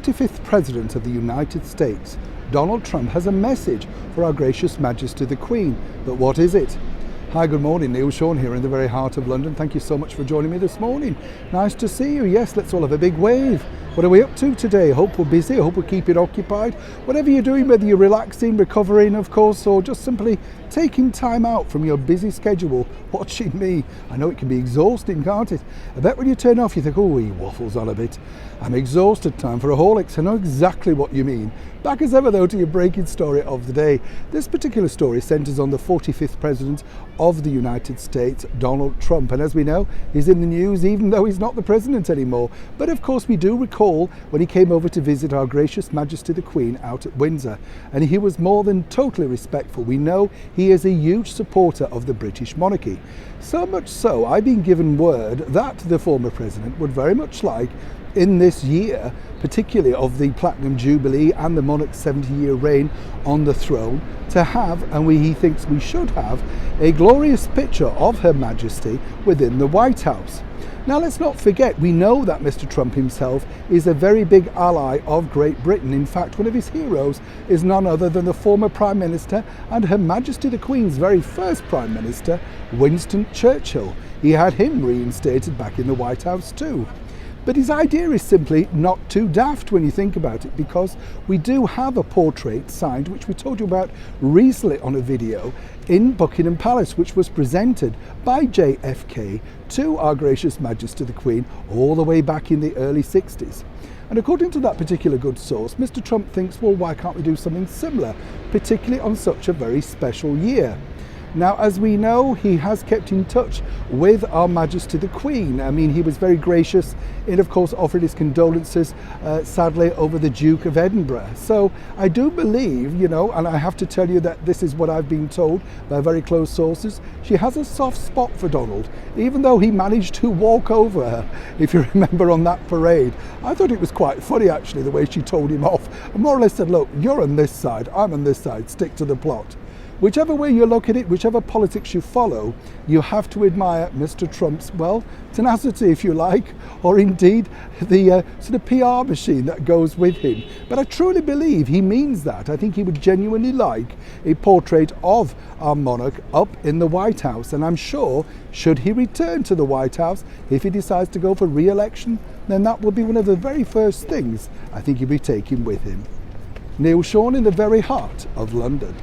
45th President of the United States, Donald Trump, has a message for Our Gracious Majesty the Queen. But what is it? Hi, good morning. Neil Sean here in the very heart of London. Thank you so much for joining me this morning. Nice to see you. Yes, let's all have a big wave. What are we up to today? Hope we're busy. Hope we're keeping occupied. Whatever you're doing, whether you're relaxing, recovering, of course, or just simply taking time out from your busy schedule, watching me. I know it can be exhausting, can't it? I bet when you turn off, you think, oh, he waffles on a bit. I'm exhausted, time for a Horlicks. I know exactly what you mean. Back as ever, though, to your breaking story of the day. This particular story centres on the 45th President of the United States, Donald Trump. And as we know, he's in the news even though he's not the President anymore. But of course, we do recall when he came over to visit Our Gracious Majesty the Queen out at Windsor. And he was more than totally respectful. We know he is a huge supporter of the British monarchy. So much so, I've been given word that the former President would very much like, in this year, particularly of the Platinum Jubilee and the monarch's 70-year reign on the throne, to have, and he thinks we should have, a glorious picture of Her Majesty within the White House. Now, let's not forget, we know that Mr. Trump himself is a very big ally of Great Britain. In fact, one of his heroes is none other than the former Prime Minister and Her Majesty the Queen's very first Prime Minister, Winston Churchill. He had him reinstated back in the White House too. But his idea is simply not too daft when you think about it, because we do have a portrait signed, which we told you about recently on a video, in Buckingham Palace, which was presented by JFK to Our Gracious Majesty the Queen all the way back in the early 60s. And according to that particular good source, Mr. Trump thinks, well, why can't we do something similar, particularly on such a very special year? Now, as we know, he has kept in touch with Our Majesty the Queen. I mean, he was very gracious in, of course, offering his condolences, sadly, over the Duke of Edinburgh. So I do believe, you know, and I have to tell you that this is what I've been told by very close sources, she has a soft spot for Donald, even though he managed to walk over her, if you remember, on that parade. I thought it was quite funny, actually, the way she told him off and more or less said, look, you're on this side, I'm on this side, stick to the plot. Whichever way you look at it, whichever politics you follow, you have to admire Mr. Trump's, well, tenacity, if you like, or indeed the sort of PR machine that goes with him. But I truly believe he means that. I think he would genuinely like a portrait of our monarch up in the White House. And I'm sure, should he return to the White House, if he decides to go for re-election, then that will be one of the very first things I think he'll be taking with him. Neil Sean in the very heart of London.